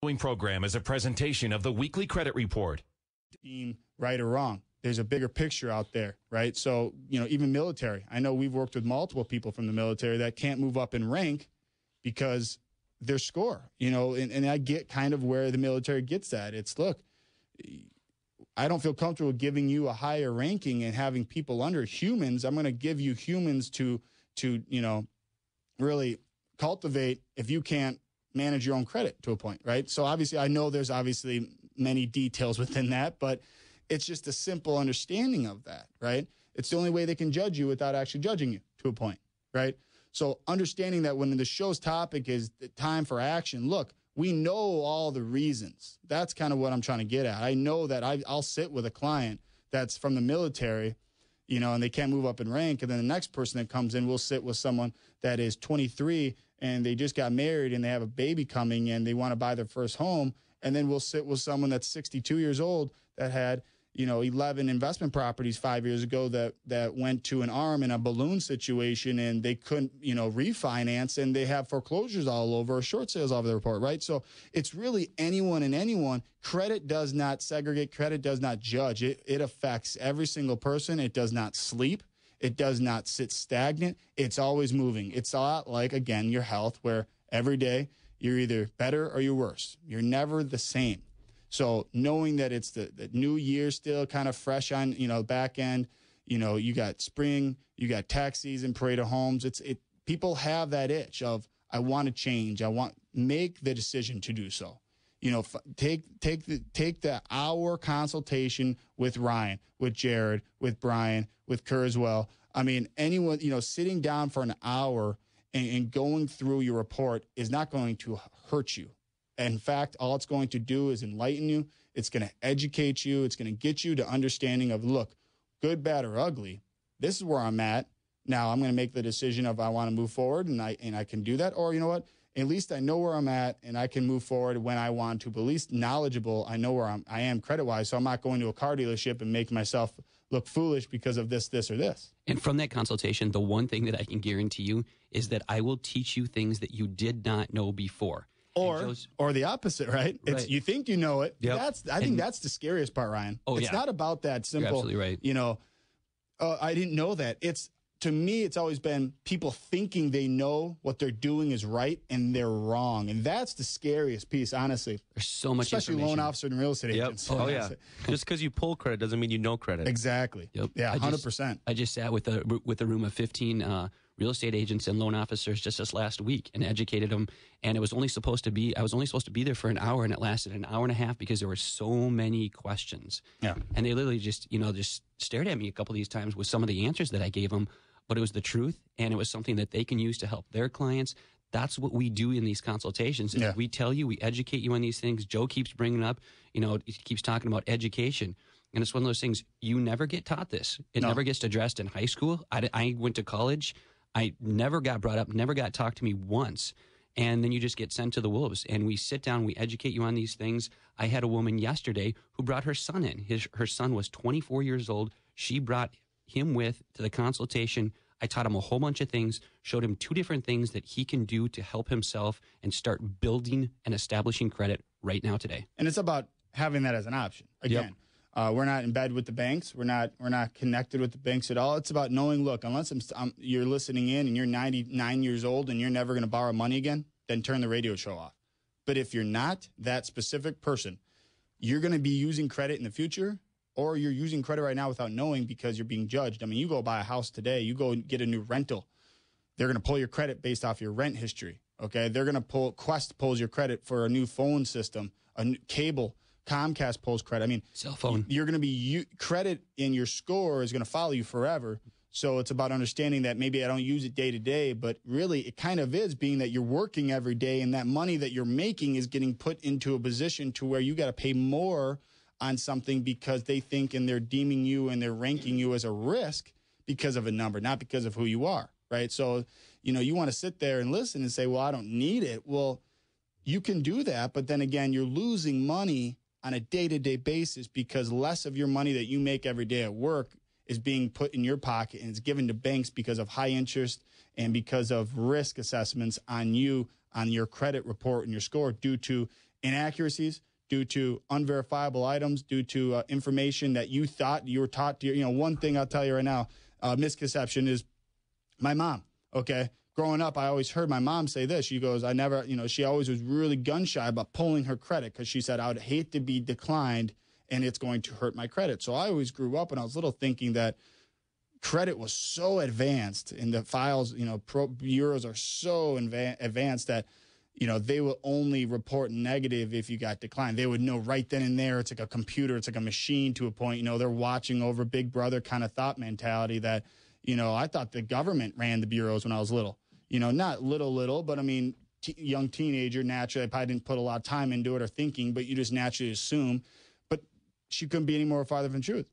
following program is a presentation of the Weekly Credit Report. Right or wrong. There's a bigger picture out there, right? So, even military. I know we've worked with multiple people from the military that can't move up in rank because their score, and I get kind of where the military gets at. It's, look, I don't feel comfortable giving you a higher ranking and having people under humans. I'm going to give you humans to really cultivate if you can't manage your own credit to a point, right? So obviously, I know there's obviously many details within that, but it's just a simple understanding of that, right? It's the only way they can judge you without actually judging you to a point, right? So understanding that when the show's topic is the time for action, look, we know all the reasons. That's kind of what I'm trying to get at. I know that I'll sit with a client that's from the military, and they can't move up in rank, and then the next person that comes in will sit with someone that is 23 and they just got married and they have a baby coming and they want to buy their first home, and then we'll sit with someone that's 62 years old that had 11 investment properties 5 years ago that went to an arm in a balloon situation and they couldn't, refinance, and they have foreclosures all over or short sales all over the report, right? So it's really anyone and anyone. Credit does not segregate. Credit does not judge. It affects every single person. It does not sleep. It does not sit stagnant. It's always moving. It's a lot like, again, your health, where every day you're either better or you're worse. You're never the same. So knowing that it's the new year still kind of fresh on, back end, you got spring, you got tax season, parade of homes. People have that itch of, I want to change. Make the decision to do so. Take the hour consultation with Ryan, with Jared, with Brian, with Kurzweil. I mean, anyone, sitting down for an hour and going through your report is not going to hurt you. In fact, all it's going to do is enlighten you. It's going to educate you. It's going to get you to understanding of, look, good, bad, or ugly. This is where I'm at. Now I'm going to make the decision of I want to move forward, and I can do that. Or, you know what? At least I know where I'm at, and I can move forward when I want to. But at least knowledgeable, I know where I am credit-wise, so I'm not going to a car dealership and make myself look foolish because of this, or this. And from that consultation, the one thing that I can guarantee you is that I will teach you things that you did not know before. Or the opposite, right? It's you think you know it. Yep. I think that's the scariest part, Ryan. It's not about that simple. You're absolutely right. I didn't know that. To me, it's always been people thinking they know what they're doing is right and they're wrong. And that's the scariest piece, honestly. There's so much especially loan officer and real estate agents. Oh, yeah. Just because you pull credit doesn't mean you know credit. Exactly. Yep. Yeah, 100%. I just sat with a room of 15 real estate agents and loan officers just this last week and educated them. And I was only supposed to be there for an hour, and it lasted an hour and a half because there were so many questions. Yeah. And they literally just stared at me a couple of these times with some of the answers that I gave them. But it was the truth, and it was something that they can use to help their clients. That's what we do in these consultations. Yeah. We tell you, we educate you on these things. Joe keeps bringing up, he keeps talking about education. And it's one of those things, you never get taught this. It never gets addressed in high school. I went to college. I never got brought up, never got talked to me once. And then you just get sent to the wolves. And we sit down, we educate you on these things. I had a woman yesterday who brought her son in. Her son was 24 years old. She brought him to the consultation. I taught him a whole bunch of things, showed him 2 different things that he can do to help himself and start building and establishing credit right now today. And it's about having that as an option. Again, we're not in bed with the banks. We're not connected with the banks at all. It's about knowing, look, unless you're listening in and you're 99 years old and you're never going to borrow money again, then turn the radio show off. But if you're not that specific person, you're going to be using credit in the future, or you're using credit right now without knowing because you're being judged. I mean, you go buy a house today, you go get a new rental. They're going to pull your credit based off your rent history, okay? They're going to Quest pulls your credit for a new phone system, a new cable, Comcast pulls credit. I mean, cell phone. You're going to be credit in your score is going to follow you forever. So it's about understanding that maybe I don't use it day to day, but really it kind of is, being that you're working every day and that money that you're making is getting put into a position to where you got to pay more on something because they think and they're deeming you and they're ranking you as a risk because of a number, not because of who you are, right? So, you want to sit there and listen and say, well, I don't need it. Well, you can do that, but then again, you're losing money on a day-to-day basis because less of your money that you make every day at work is being put in your pocket and it's given to banks because of high interest and because of risk assessments on you, on your credit report and your score due to inaccuracies, due to unverifiable items, due to information that you thought you were taught to. One thing I'll tell you right now, misconception is my mom, okay? Growing up, I always heard my mom say this. She goes, she always was really gun shy about pulling her credit because she said, I would hate to be declined and it's going to hurt my credit. So I always grew up when I was little thinking that credit was so advanced and the files, bureaus are so advanced that, they will only report negative if you got declined. They would know right then and there. It's like a computer. It's like a machine to a point. They're watching over Big Brother kind of thought mentality that, I thought the government ran the bureaus when I was little. Not little, but I mean, young teenager, naturally, I probably didn't put a lot of time into it or thinking, but you just naturally assume. But she couldn't be any more farther from truth.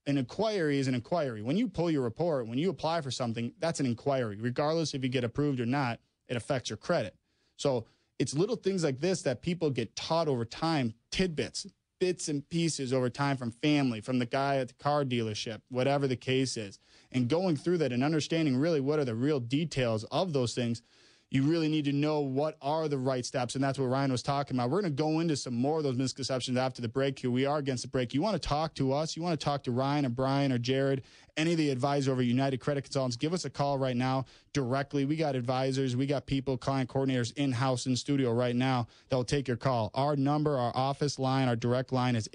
An inquiry is an inquiry. When you pull your report, when you apply for something, that's an inquiry. Regardless if you get approved or not, it affects your credit. So it's little things like this that people get taught over time, tidbits, bits and pieces over time from family, from the guy at the car dealership, whatever the case is. And going through that and understanding really what are the real details of those things, you really need to know what are the right steps. And that's what Ryan was talking about. We're going to go into some more of those misconceptions after the break here. We are against the break. You want to talk to us? You want to talk to Ryan or Brian or Jared, any of the advisors over United Credit Consultants, give us a call right now directly. We got advisors. We got people, client coordinators in-house in studio right now that will take your call. Our number, our office line, our direct line is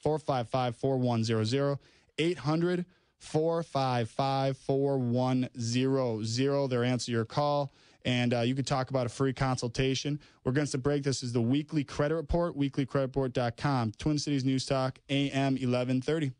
800-455-4100, 800-455-4100. They'll answer your call, and you can talk about a free consultation. We're against the break. This is the Weekly Credit Report, weeklycreditreport.com, Twin Cities News Talk, AM 1130.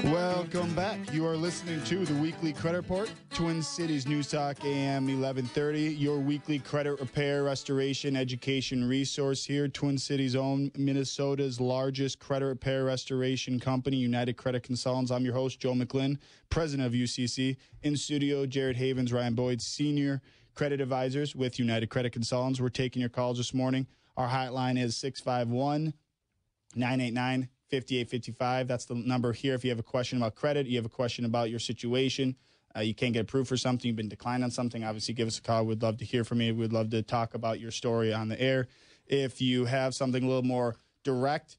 Welcome back. You are listening to the Weekly Credit Report, Twin Cities News Talk, AM 1130, your weekly credit repair, restoration, education resource here. Twin Cities' own, Minnesota's largest credit repair restoration company, United Credit Consultants. I'm your host, Joe McGlynn, president of UCC. In studio, Jared Havens, Ryan Boyd, senior credit advisors with United Credit Consultants. We're taking your calls this morning. Our hotline is 651-989-5855. That's the number here. If you have a question about credit, you have a question about your situation, you can't get approved for something, you've been declined on something, obviously give us a call. We'd love to hear from you. We'd love to talk about your story on the air. If you have something a little more direct,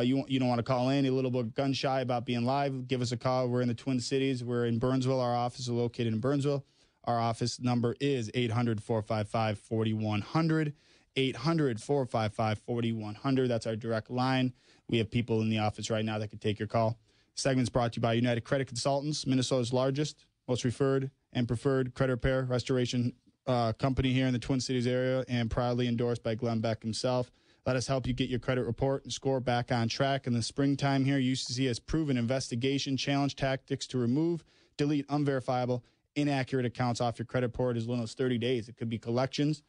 you don't want to call in, a little bit gun shy about being live, give us a call. We're in the Twin Cities. We're in Burnsville. Our office is located in Burnsville. Our office number is 800-455-4100. 800-455-4100. That's our direct line. We have people in the office right now that can take your call. Segment's brought to you by United Credit Consultants, Minnesota's largest, most referred and preferred credit repair restoration company here in the Twin Cities area, and proudly endorsed by Glenn Beck himself. Let us help you get your credit report and score back on track. In the springtime here, UCC has proven investigation challenge tactics to remove, delete unverifiable, inaccurate accounts off your credit report as little as 30 days. It could be collections,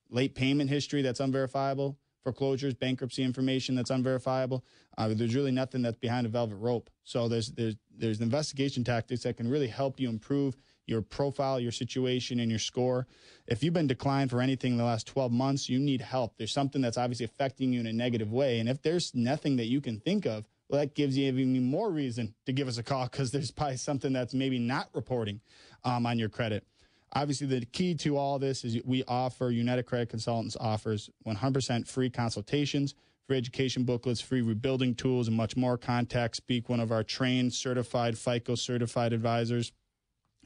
late payment history that's unverifiable, foreclosures, bankruptcy information that's unverifiable. There's really nothing that's behind a velvet rope. So there's investigation tactics that can really help you improve your profile, your situation, and your score. If you've been declined for anything in the last 12 months, you need help. There's something that's obviously affecting you in a negative way. And if there's nothing that you can think of, well, that gives you even more reason to give us a call, because there's probably something that's maybe not reporting on your credit. Obviously, the key to all this is we offer, United Credit Consultants offers 100% free consultations, free education booklets, free rebuilding tools, and much more. Contact, speak one of our trained, certified, FICO certified advisors.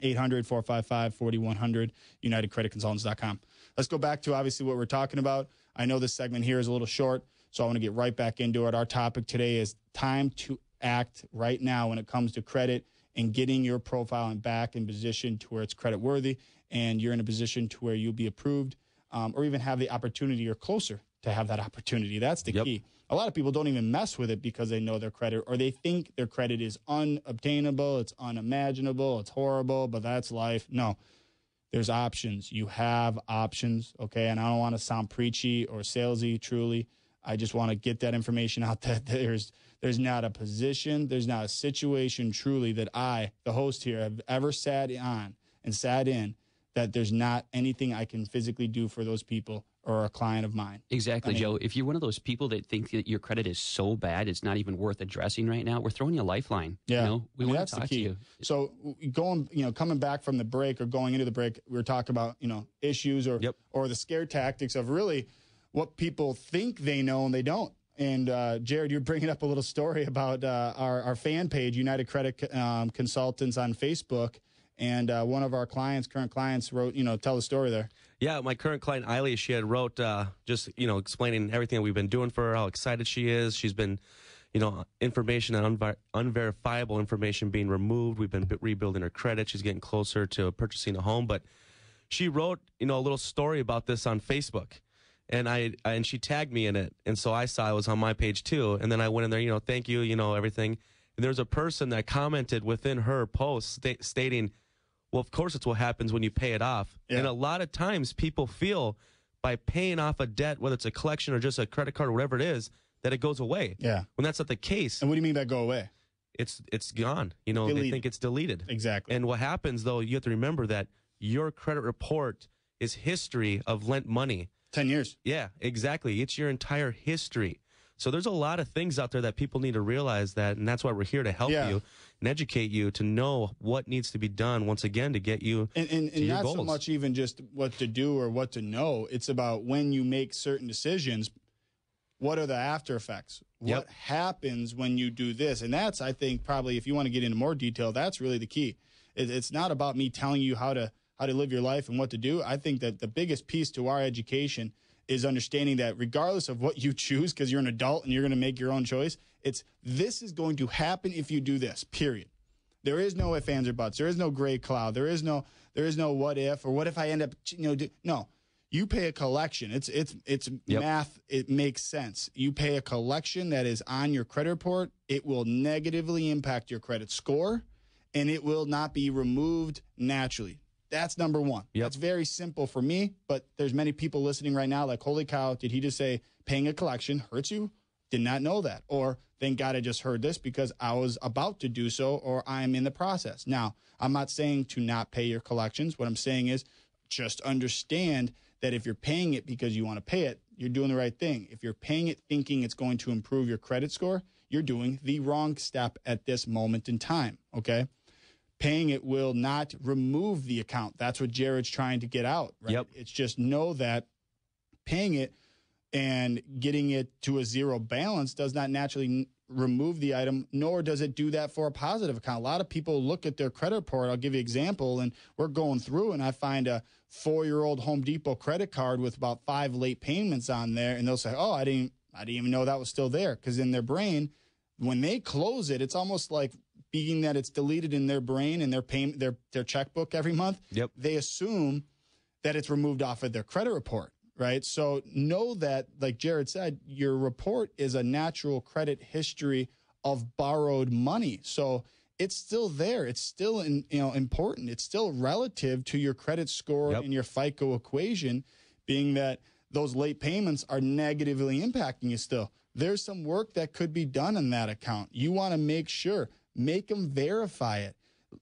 800-455-4100, UnitedCreditConsultants.com. Let's go back to obviously what we're talking about. I know this segment here is a little short, so I want to get right back into it. Our topic today is time to act right now when it comes to credit and getting your profile back in position to where it's credit worthy and you're in a position to where you'll be approved or even have the opportunity or closer to have that opportunity. That's the key. A lot of people don't even mess with it because they know their credit, or they think their credit is unobtainable, it's unimaginable, it's horrible, but that's life. No, there's options. You have options, okay? And I don't want to sound preachy or salesy, truly. I just want to get that information out that there's not a position, there's not a situation truly that I, the host here, have ever sat on and sat in that there's not anything I can physically do for those people or a client of mine. Exactly, I mean, Joe. If you're one of those people that think that your credit is so bad it's not even worth addressing right now, we're throwing you a lifeline. Yeah, You know, we want that's to talk the key. to you. So coming back from the break or going into the break, we were talking about issues or the scare tactics of really what people think they know and they don't. And Jared, you're bringing up a little story about our fan page, United Credit Consultants on Facebook. And one of our current clients wrote, tell the story there. Yeah, my current client, Eiley, she had wrote just, explaining everything that we've been doing for her, how excited she is. She's been, information and unverifiable information being removed. We've been rebuilding her credit. She's getting closer to purchasing a home. But she wrote, a little story about this on Facebook. And she tagged me in it. And so I saw it was on my page too. And then I went in there, thank you, everything. And there's a person that commented within her post stating, well, of course, it's what happens when you pay it off. Yeah. And a lot of times people feel by paying off a debt, whether it's a collection or just a credit card or whatever it is, that it goes away. Yeah. When that's not the case. And what do you mean by go away? It's gone. They think it's deleted. Exactly. And what happens, though, you have to remember that your credit report is history of lent money. 10 years. Yeah, exactly. It's your entire history. So there's a lot of things out there that people need to realize that, and that's why we're here to help you and educate you to know what needs to be done, once again, to get you to your not goals. So much even just what to do or what to know. It's about when you make certain decisions, what are the after effects? What happens when you do this? And that's, I think, probably, if you want to get into more detail, that's really the key. It's not about me telling you how to live your life and what to do. I think that the biggest piece to our education is understanding that regardless of what you choose, because you're an adult and you're going to make your own choice, this is going to happen if you do this, period. There is no ifs, ands, or buts. There is no gray cloud. There is no what if, or what if I end up, no. You pay a collection. It's math. It makes sense. You pay a collection that is on your credit report. It will negatively impact your credit score, and it will not be removed naturally. That's number one. Yep. That's very simple for me, but there's many people listening right now like, holy cow, did he just say paying a collection hurts you? Did not know that. Or thank God I just heard this because I was about to do so or I'm in the process. Now, I'm not saying to not pay your collections. What I'm saying is just understand that if you're paying it because you want to pay it, you're doing the right thing. If you're paying it thinking it's going to improve your credit score, you're doing the wrong step at this moment in time, okay? Paying it will not remove the account. That's what Jared's trying to get out, right? Yep. It's just know that paying it and getting it to a zero balance does not naturally remove the item, nor does it do that for a positive account. A lot of people look at their credit report. I'll give you an example, and we're going through, and I find a 4-year-old Home Depot credit card with about 5 late payments on there, and they'll say, oh, I didn't even know that was still there, because in their brain, when they close it, it's almost like being that it's deleted in their brain and their checkbook every month. Yep. They assume that it's removed off of their credit report, right? So know that, like Jared said, your report is a natural credit history of borrowed money. So it's still there. It's still important. It's still relative to your credit score and your FICO equation, being that those late payments are negatively impacting you still. There's some work that could be done in that account. You want to make them verify it.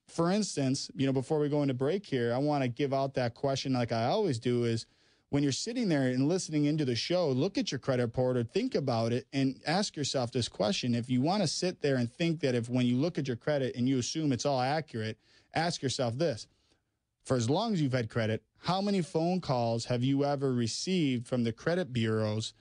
For instance, before we go into break here, I want to give out that question like I always do is when you're sitting there and listening into the show, look at your credit report or think about it and ask yourself this question. If you want to sit there and think that if when you look at your credit and you assume it's all accurate, ask yourself this. For as long as you've had credit, how many phone calls have you ever received from the credit bureaus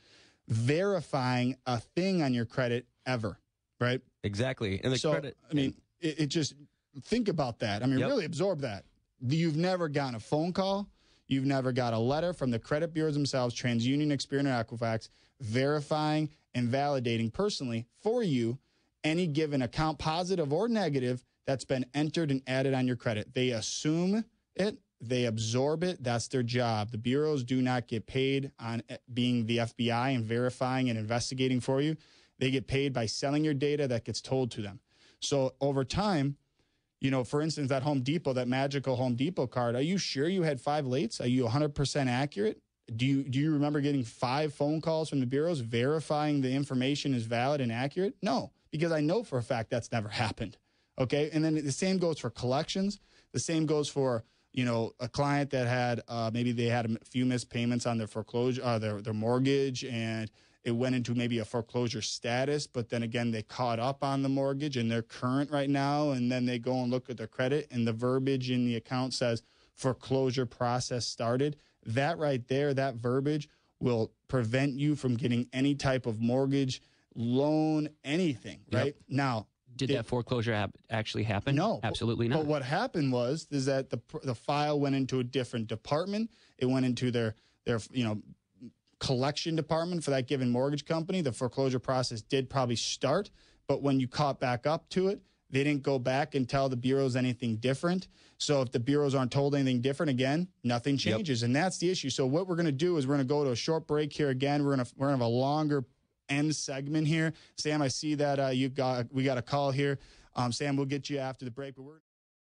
verifying a thing on your credit ever, right? Exactly. And credit. I mean, it just think about that. I mean, really absorb that. You've never gotten a phone call. You've never got a letter from the credit bureaus themselves, TransUnion, Experian, or Equifax, verifying and validating personally for you any given account, positive or negative, that's been entered and added on your credit. They assume it. They absorb it. That's their job. The bureaus do not get paid on being the FBI and verifying and investigating for you. They get paid by selling your data that gets told to them. So over time, for instance, that Home Depot, that magical Home Depot card, are you sure you had 5 lates? Are you 100% accurate? Do you remember getting 5 phone calls from the bureaus verifying the information is valid and accurate? No, because I know for a fact that's never happened. Okay. And then the same goes for collections. The same goes for a client that had maybe they had a few missed payments on their foreclosure, their mortgage, and it went into maybe a foreclosure status, but then again, they caught up on the mortgage and they're current right now. And then they go and look at their credit and the verbiage in the account says foreclosure process started. That right there, that verbiage will prevent you from getting any type of mortgage, loan, anything, right? Yep. Now, did that foreclosure actually happen? No, absolutely not. But what happened is that the file went into a different department. It went into their collection department for that given mortgage company. The foreclosure process did probably start, but when you caught back up to it, they didn't go back and tell the bureaus anything different. So if the bureaus aren't told anything different, again, nothing changes. Yep. And that's the issue. So what we're going to do is we're going to go to a short break here again. We're going to have a longer end segment here. Sam, I see that we got a call here. Sam, we'll get you after the break, but we're